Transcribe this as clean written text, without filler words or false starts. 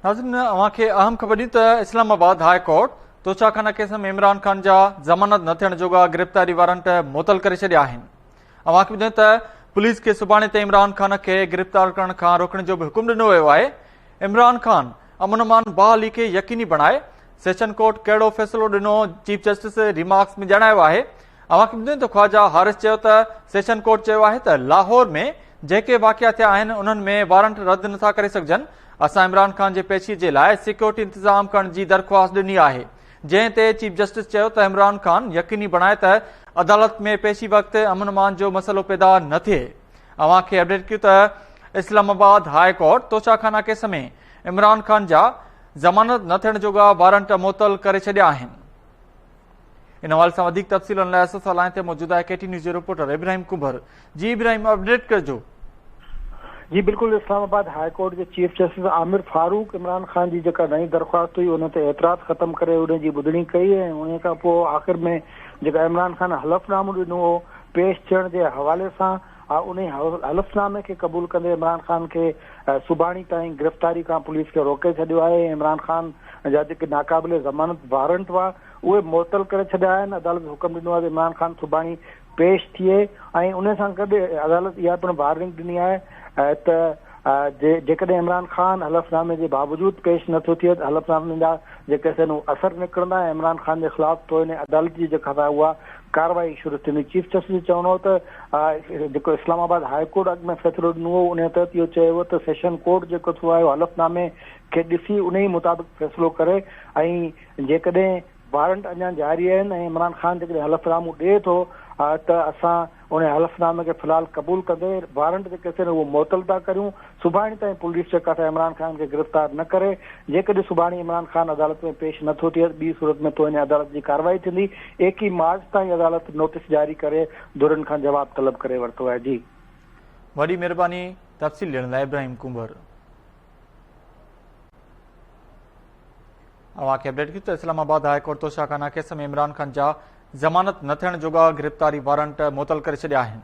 नाज़रीन, अवां खे अहम ख़बर ॾी त Islamabad high court Toshakhana case में इमरान खान जा ज़मानत न थियण जोगा गिरफ़्तारी वारंट मुअतल करे छॾिया आहिनि। अवां खे ॿुधायूं त पुलिस खे सुभाणे ते इमरान खान खे गिरफ़्तार करण खां रोकण जो बि हुकुम ॾिनो वियो आहे। इमरान खान अमन अमान बहाली खे यकीनी बणाए सेशन कोर्ट कहिड़ो फ़ैसिलो ॾिनो, चीफ जस्टिस रिमार्क्स में ॼाणायो आहे। अवां खे ॿुधायूं त ख्वाजा हारिस चयो त सेशन कोर्ट चयो आहे त लाहौर में जेके वाक़िया थिया आहिनि उन्हनि में वारंट रद्द नथा करे सघजनि। असां इमरान खान जे पेशी जे लाइ सिक्योरिटी इंतज़ाम करण जी दरख़्वास्त ॾिनी आहे, जंहिं ते चीफ जस्टिस चयो त इमरान खान यकीनी बणाए त अदालत में पेशी वक़्तु अमन अमान जो मसइलो पैदा न थिए। अवां खे अपडेट कयूं त Islamabad high court Toshakhana case में इमरान खान जा ज़मानत न थियण जोगा वारंट मुअतल करे छॾिया आहिनि। इन हवाले सां वधीक तफ़सीलनि लाइ असां सां लाइन ते मौजूद आहे केटी न्यूज़ जो रिपोर्टर इब्राहिम कुंभर। जी इब्राहिम, अपडेट कजो। जी बिल्कुल, इस्लामाबाद हाई कोर्ट के चीफ जस्टिस आमिर फारूक इमरान खान की जेका नई दरख्वास्त हुई उन ते एतराज़ खत्म करे उन जी ॿुधणी कई ऐं उन खां पोइ आख़िर में जेका इमरान खान हलफ़नामो ॾिनो हो पेश थियण जे हवाले सां उन हलफ़नामे खे क़बूल कंदे इमरान खान के सुभाणे ताईं गिरफ़्तारी खां पुलिस खे रोके छॾियो आहे। इमरान खान जा जेके नाक़ाबिले ज़मानत वारंट हुआ उहे मुअतल करे छॾिया आहिनि। अदालत हुकुम ॾिनो आहे त इमरान खान सुभाणे पेश थिए ऐं उन सां गॾु अदालत इहा पिणु वार्निंग ॾिनी आहे त जेकॾहिं इमरान खान हलफ़नामे जे बावजूदि पेश नथो थिए त हलफ़नामे जा जेके आहिनि असर निकिरंदा ऐं इमरान खान जे ख़िलाफ़ तो इन अदालत जी जेका उहा कार्रवाई शुरू थींदी। चीफ जस्टिस चवणो हो त जेको इस्लामाबाद हाई कोर्ट अॻु में फ़ैसिलो ॾिनो हो उन तहत इहो चयो हो त सेशन कोर्ट जेको थियो आहे हलफ़नामे खे ॾिसी उन ई मुताबिक़ फ़ैसिलो करे ऐं जेकॾहिं वारंट अञा जारी आहिनि ऐं इमरान खान जेकॾहिं हलफ़नामो ॾिए थो त असां उन हलफ़नामे खे फ़िलहाल क़बूल कंदे वारंट जेके आहिनि उहो मुअतल था करियूं। सुभाणे ताईं पुलिस जेका इमरान खान खे गिरफ़्तार न करे, जेकॾहिं सुभाणे इमरान खान अदालत में पेश नथो थिए ॿी सूरत में तो इन अदालत जी कार्रवाई थींदी। 21 मार्च ताईं अदालत नोटिस जारी करे धुरनि खां जवाब तलब करे वरितो आहे। जी वॾी महिरबानी तफ़सील ॾियण लाइ इब्राहिम कुंभर। अवां खे अपडेट कयूं त Islamabad high court Toshakhana case में इमरान खान जा ज़मानत न थियण जोगा गिरफ़्तारी वारंट मुअतल करे छॾिया आहिनि।